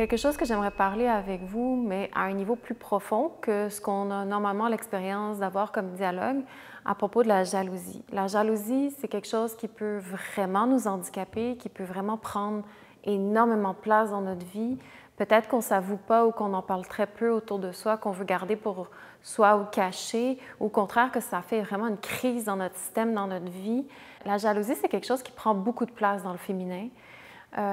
Quelque chose que j'aimerais parler avec vous, mais à un niveau plus profond que ce qu'on a normalement l'expérience d'avoir comme dialogue à propos de la jalousie. La jalousie, c'est quelque chose qui peut vraiment nous handicaper, qui peut vraiment prendre énormément de place dans notre vie. Peut-être qu'on ne s'avoue pas ou qu'on en parle très peu autour de soi, qu'on veut garder pour soi ou cacher, ou au contraire que ça fait vraiment une crise dans notre système, dans notre vie. La jalousie, c'est quelque chose qui prend beaucoup de place dans le féminin.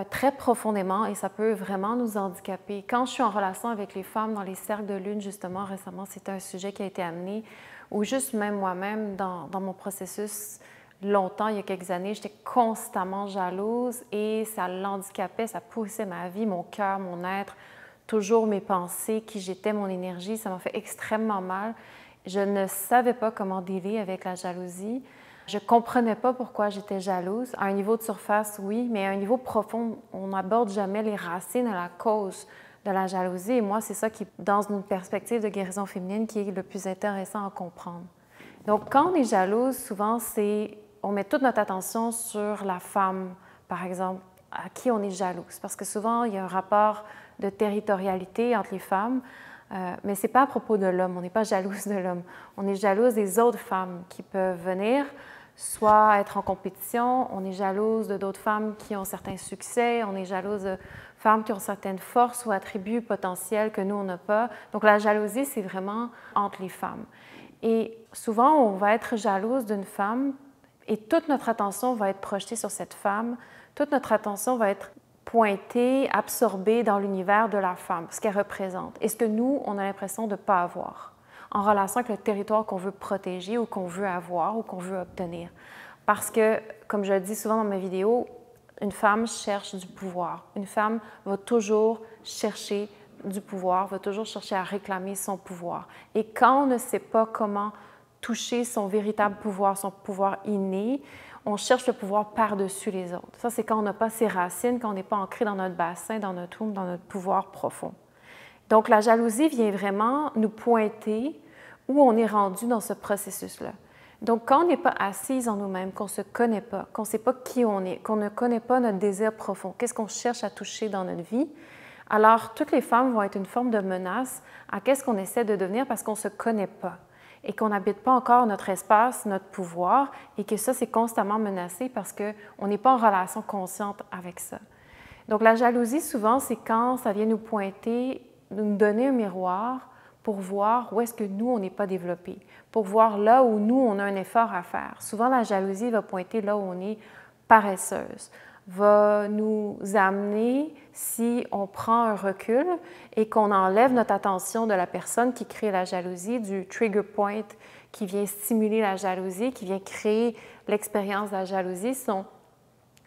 Très profondément et ça peut vraiment nous handicaper. Quand je suis en relation avec les femmes dans les cercles de lune, justement, récemment, c'était un sujet qui a été amené, ou juste même moi-même, dans mon processus, longtemps, il y a quelques années, j'étais constamment jalouse et ça l'handicapait, ça pourrissait ma vie, mon cœur, mon être, toujours mes pensées, qui j'étais, mon énergie, ça m'a fait extrêmement mal. Je ne savais pas comment dealer avec la jalousie. Je ne comprenais pas pourquoi j'étais jalouse. À un niveau de surface, oui, mais à un niveau profond, on n'aborde jamais les racines à la cause de la jalousie. Et moi, c'est ça qui, dans une perspective de guérison féminine, qui est le plus intéressant à comprendre. Donc, quand on est jalouse, souvent, on met toute notre attention sur la femme, par exemple, à qui on est jalouse. Parce que souvent, il y a un rapport de territorialité entre les femmes. Mais ce n'est pas à propos de l'homme, on n'est pas jalouse de l'homme. On est jalouse des autres femmes qui peuvent venir, soit être en compétition, on est jalouse de d'autres femmes qui ont certains succès, on est jalouse de femmes qui ont certaines forces ou attributs potentiels que nous, on n'a pas. Donc la jalousie, c'est vraiment entre les femmes. Et souvent, on va être jalouse d'une femme et toute notre attention va être projetée sur cette femme, toute notre attention va être pointée, absorbée dans l'univers de la femme, ce qu'elle représente, et ce que nous, on a l'impression de ne pas avoir, en relation avec le territoire qu'on veut protéger ou qu'on veut avoir ou qu'on veut obtenir. Parce que, comme je le dis souvent dans mes vidéos, une femme cherche du pouvoir. Une femme va toujours chercher du pouvoir, va toujours chercher à réclamer son pouvoir. Et quand on ne sait pas comment toucher son véritable pouvoir, son pouvoir inné, on cherche le pouvoir par-dessus les autres. Ça, c'est quand on n'a pas ses racines, quand on n'est pas ancré dans notre bassin, dans notre womb, dans notre pouvoir profond. Donc, la jalousie vient vraiment nous pointer où on est rendu dans ce processus-là. Donc, quand on n'est pas assise en nous-mêmes, qu'on ne se connaît pas, qu'on ne sait pas qui on est, qu'on ne connaît pas notre désir profond, qu'est-ce qu'on cherche à toucher dans notre vie, alors toutes les femmes vont être une forme de menace à qu'est-ce qu'on essaie de devenir parce qu'on ne se connaît pas et qu'on n'habite pas encore notre espace, notre pouvoir, et que ça, c'est constamment menacé parce qu'on n'est pas en relation consciente avec ça. Donc, la jalousie, souvent, c'est quand ça vient nous pointer, nous donner un miroir pour voir où est-ce que nous, on n'est pas développé, pour voir là où nous, on a un effort à faire. Souvent, la jalousie va pointer là où on est paresseuse, va nous amener, si on prend un recul et qu'on enlève notre attention de la personne qui crée la jalousie, du trigger point qui vient stimuler la jalousie, qui vient créer l'expérience de la jalousie, si on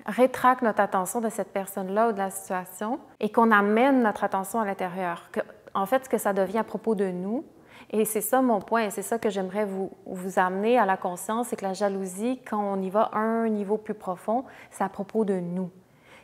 rétracte notre attention de cette personne-là ou de la situation et qu'on amène notre attention à l'intérieur. En fait, ce que ça devient à propos de nous, et c'est ça mon point, et c'est ça que j'aimerais vous amener à la conscience, c'est que la jalousie, quand on y va à un niveau plus profond, c'est à propos de nous.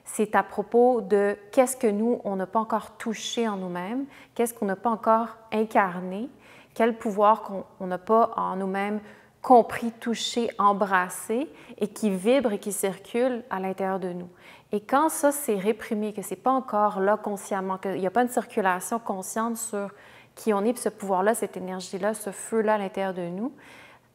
C'est à propos de qu'est-ce que nous, on n'a pas encore touché en nous-mêmes, qu'est-ce qu'on n'a pas encore incarné, quel pouvoir qu'on n'a pas en nous-mêmes compris, touché, embrassé, et qui vibre et qui circule à l'intérieur de nous. Et quand ça, c'est réprimé, que ce n'est pas encore là consciemment, qu'il n'y a pas une circulation consciente sur qui on est, puis ce pouvoir-là, cette énergie-là, ce feu-là à l'intérieur de nous,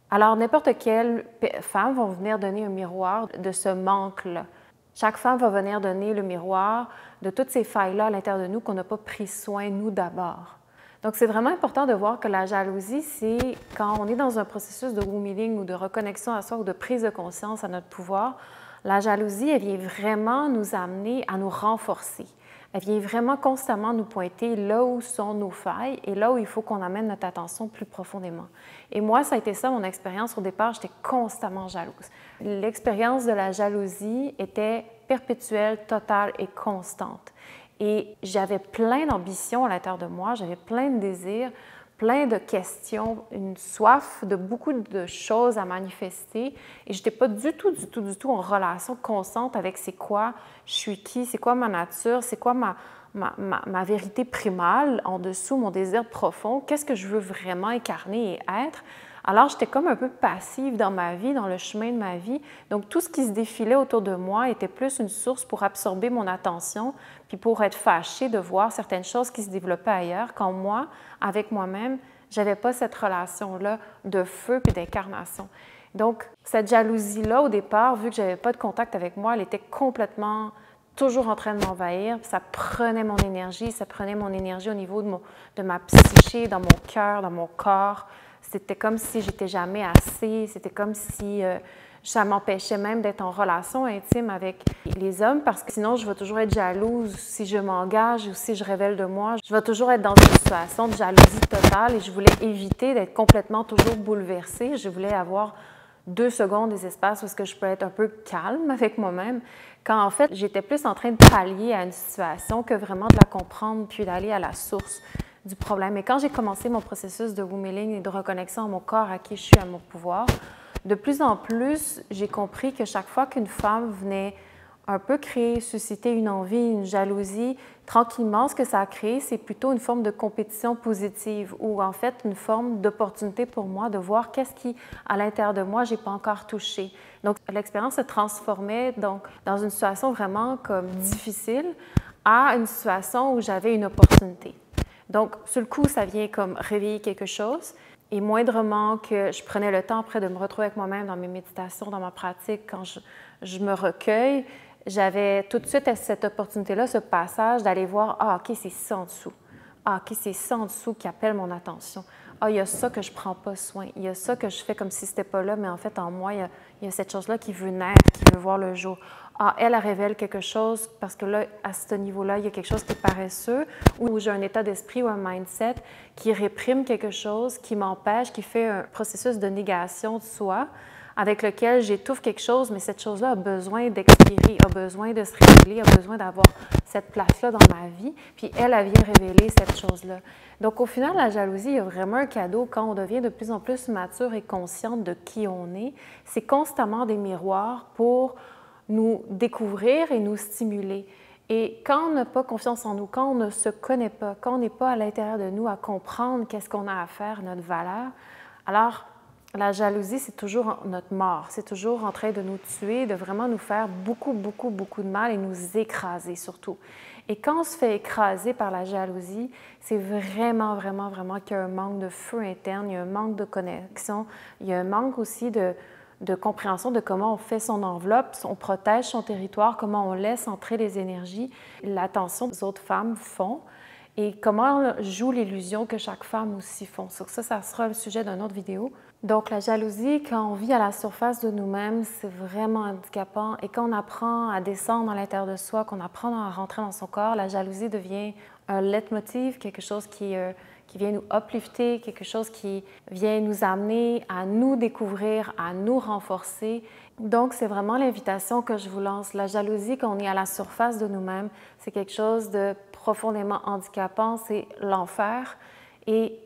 alors n'importe quelle femme va venir donner un miroir de ce manque-là. Chaque femme va venir donner le miroir de toutes ces failles-là à l'intérieur de nous qu'on n'a pas pris soin, nous, d'abord. Donc, c'est vraiment important de voir que la jalousie, c'est quand on est dans un processus de womb healing ou de reconnexion à soi ou de prise de conscience à notre pouvoir, la jalousie, elle vient vraiment nous amener à nous renforcer. Elle vient vraiment constamment nous pointer là où sont nos failles et là où il faut qu'on amène notre attention plus profondément. Et moi, ça a été ça mon expérience. Au départ, j'étais constamment jalouse. L'expérience de la jalousie était perpétuelle, totale et constante. Et j'avais plein d'ambitions à l'intérieur de moi, j'avais plein de désirs, plein de questions, une soif de beaucoup de choses à manifester. Et je n'étais pas du tout en relation constante avec c'est quoi, je suis qui, c'est quoi ma nature, c'est quoi ma vérité primale en dessous, mon désir profond, qu'est-ce que je veux vraiment incarner et être, Alors, j'étais comme un peu passive dans ma vie, dans le chemin de ma vie. Donc, tout ce qui se défilait autour de moi était plus une source pour absorber mon attention, puis pour être fâchée de voir certaines choses qui se développaient ailleurs, quand moi, avec moi-même, j'avais pas cette relation-là de feu puis d'incarnation. Donc, cette jalousie-là, au départ, vu que j'avais pas de contact avec moi, elle était complètement toujours en train de m'envahir. Ça prenait mon énergie, ça prenait mon énergie au niveau de ma psyché, dans mon cœur, dans mon corps. C'était comme si j'étais jamais assez, c'était comme si ça m'empêchait même d'être en relation intime avec les hommes parce que sinon, je vais toujours être jalouse si je m'engage ou si je révèle de moi. Je vais toujours être dans une situation de jalousie totale et je voulais éviter d'être complètement toujours bouleversée. Je voulais avoir 2 secondes des espaces où est-ce que je peux être un peu calme avec moi-même, quand en fait, j'étais plus en train de pallier à une situation que vraiment de la comprendre puis d'aller à la source du problème. Et quand j'ai commencé mon processus de womb healing et de reconnexion à mon corps, à qui je suis, à mon pouvoir, de plus en plus, j'ai compris que chaque fois qu'une femme venait un peu créer, susciter une envie, une jalousie, tranquillement, ce que ça a créé, c'est plutôt une forme de compétition positive ou en fait une forme d'opportunité pour moi de voir qu'est-ce qui, à l'intérieur de moi, je n'ai pas encore touché. Donc, l'expérience se transformait donc, dans une situation vraiment comme difficile à une situation où j'avais une opportunité. Donc, sur le coup, ça vient comme réveiller quelque chose. Et moindrement que je prenais le temps après de me retrouver avec moi-même dans mes méditations, dans ma pratique, quand je me recueille, j'avais tout de suite cette opportunité-là, ce passage d'aller voir « Ah, OK, c'est ça en dessous. Ah, OK, c'est ça en dessous qui appelle mon attention. Ah, il y a ça que je ne prends pas soin. Il y a ça que je fais comme si ce n'était pas là, mais en fait, en moi, il y a cette chose-là qui veut naître, qui veut voir le jour. Ah, elle révèle quelque chose parce que là, à ce niveau-là, il y a quelque chose qui est paresseux ou j'ai un état d'esprit ou un mindset qui réprime quelque chose, qui m'empêche, qui fait un processus de négation de soi avec lequel j'étouffe quelque chose, mais cette chose-là a besoin d'expirer, a besoin de se révéler, a besoin d'avoir cette place-là dans ma vie, puis elle vient révéler cette chose-là. Donc, au final, la jalousie, il y a vraiment un cadeau quand on devient de plus en plus mature et consciente de qui on est. C'est constamment des miroirs pour nous découvrir et nous stimuler. Et quand on n'a pas confiance en nous, quand on ne se connaît pas, quand on n'est pas à l'intérieur de nous à comprendre qu'est-ce qu'on a à faire, notre valeur, alors la jalousie, c'est toujours notre mort. C'est toujours en train de nous tuer, de vraiment nous faire beaucoup, beaucoup, beaucoup de mal et nous écraser surtout. Et quand on se fait écraser par la jalousie, c'est vraiment, vraiment, vraiment qu'il y a un manque de feu interne, il y a un manque de connexion, il y a un manque aussi de compréhension de comment on fait son enveloppe, on protège son territoire, comment on laisse entrer les énergies, l'attention que les autres femmes font et comment on joue l'illusion que chaque femme aussi font. Ça sera le sujet d'une autre vidéo. Donc, la jalousie, quand on vit à la surface de nous-mêmes, c'est vraiment handicapant. Et quand on apprend à descendre à l'intérieur de soi, qu'on apprend à rentrer dans son corps, la jalousie devient un leitmotiv, quelque chose qui vient nous uplifter, quelque chose qui vient nous amener à nous découvrir, à nous renforcer. Donc, c'est vraiment l'invitation que je vous lance. La jalousie, quand on est à la surface de nous-mêmes, c'est quelque chose de profondément handicapant, c'est l'enfer. Et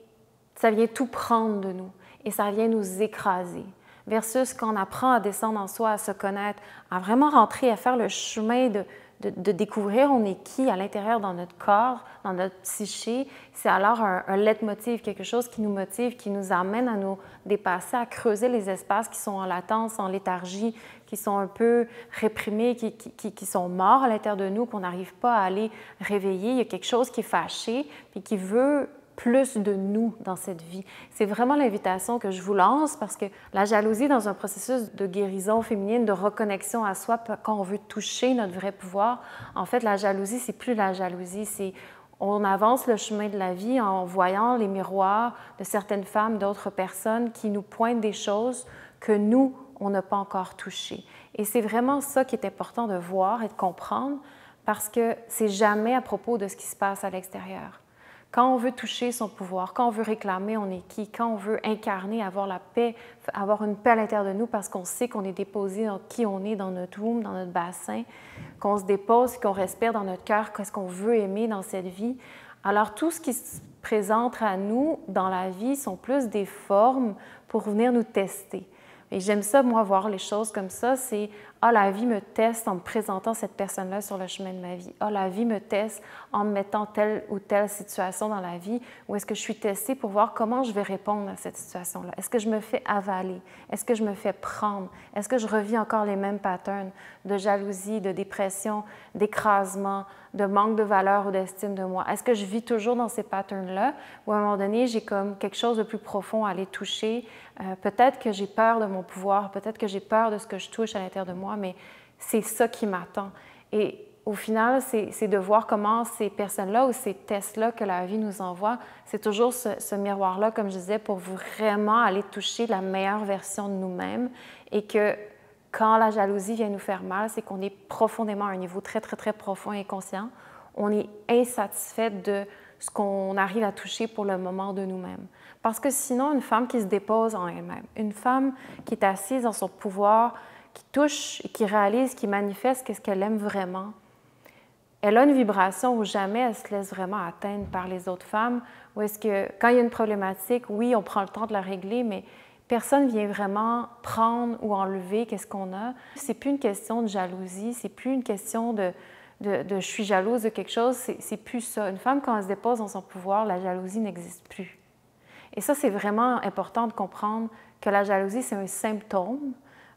ça vient tout prendre de nous et ça vient nous écraser. Versus quand on apprend à descendre en soi, à se connaître, à vraiment rentrer, à faire le chemin de découvrir on est qui à l'intérieur dans notre corps, dans notre psyché, c'est alors un leitmotiv, quelque chose qui nous motive, qui nous amène à nous dépasser, à creuser les espaces qui sont en latence, en léthargie, qui sont un peu réprimés, qui sont morts à l'intérieur de nous, qu'on n'arrive pas à aller réveiller. Il y a quelque chose qui est fâché, puis qui veut plus de nous dans cette vie. C'est vraiment l'invitation que je vous lance parce que la jalousie dans un processus de guérison féminine, de reconnexion à soi, quand on veut toucher notre vrai pouvoir, en fait, la jalousie, c'est plus la jalousie, c'est on avance le chemin de la vie en voyant les miroirs de certaines femmes, d'autres personnes qui nous pointent des choses que nous, on n'a pas encore touchées. Et c'est vraiment ça qui est important de voir et de comprendre parce que c'est jamais à propos de ce qui se passe à l'extérieur. Quand on veut toucher son pouvoir, quand on veut réclamer on est qui, quand on veut incarner, avoir la paix, avoir une paix à l'intérieur de nous parce qu'on sait qu'on est déposé dans qui on est, dans notre womb, dans notre bassin, qu'on se dépose, qu'on respire dans notre cœur, qu'est-ce qu'on veut aimer dans cette vie. Alors tout ce qui se présente à nous dans la vie sont plus des formes pour venir nous tester. Et j'aime ça, moi, voir les choses comme ça, c'est « Ah, la vie me teste en me présentant cette personne-là sur le chemin de ma vie. Ah, la vie me teste en me mettant telle ou telle situation dans la vie où est-ce que je suis testée pour voir comment je vais répondre à cette situation-là. Est-ce que je me fais avaler? Est-ce que je me fais prendre? Est-ce que je revis encore les mêmes patterns de jalousie, de dépression, d'écrasement, de manque de valeur ou d'estime de moi? Est-ce que je vis toujours dans ces patterns-là ou à un moment donné, j'ai comme quelque chose de plus profond à aller toucher? Peut-être que j'ai peur de mon pouvoir, peut-être que j'ai peur de ce que je touche à l'intérieur de moi, mais c'est ça qui m'attend. Et au final, c'est de voir comment ces personnes-là ou ces tests-là que la vie nous envoie, c'est toujours ce miroir-là, comme je disais, pour vraiment aller toucher la meilleure version de nous-mêmes et que quand la jalousie vient nous faire mal, c'est qu'on est profondément à un niveau très, très, très profond et conscient. On est insatisfait de ce qu'on arrive à toucher pour le moment de nous-mêmes. Parce que sinon, une femme qui se dépose en elle-même, une femme qui est assise dans son pouvoir, qui touche, qui réalise, qui manifeste qu'est-ce qu'elle aime vraiment, elle a une vibration où jamais elle se laisse vraiment atteindre par les autres femmes, où est-ce que quand il y a une problématique, oui, on prend le temps de la régler, mais personne vient vraiment prendre ou enlever qu'est-ce qu'on a. C'est plus une question de jalousie, c'est plus une question de je suis jalouse de quelque chose, c'est plus ça. Une femme, quand elle se dépose dans son pouvoir, la jalousie n'existe plus. Et ça, c'est vraiment important de comprendre que la jalousie, c'est un symptôme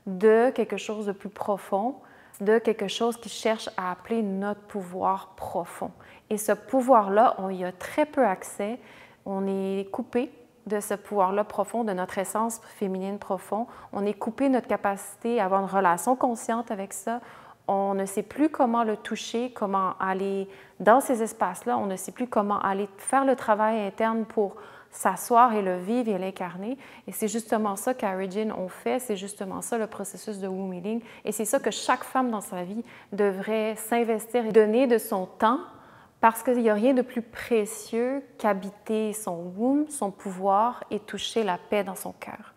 de quelque chose de plus profond, de quelque chose qui cherche à appeler notre pouvoir profond. Et ce pouvoir-là, on y a très peu accès, on est coupé de ce pouvoir-là profond, de notre essence féminine profonde. On est coupé de notre capacité à avoir une relation consciente avec ça. On ne sait plus comment le toucher, comment aller dans ces espaces-là. On ne sait plus comment aller faire le travail interne pour s'asseoir et le vivre et l'incarner. Et c'est justement ça qu'Origin ont fait, c'est justement ça le processus de womb healing. Et c'est ça que chaque femme dans sa vie devrait s'investir et donner de son temps, parce qu'il n'y a rien de plus précieux qu'habiter son womb, son pouvoir et toucher la paix dans son cœur.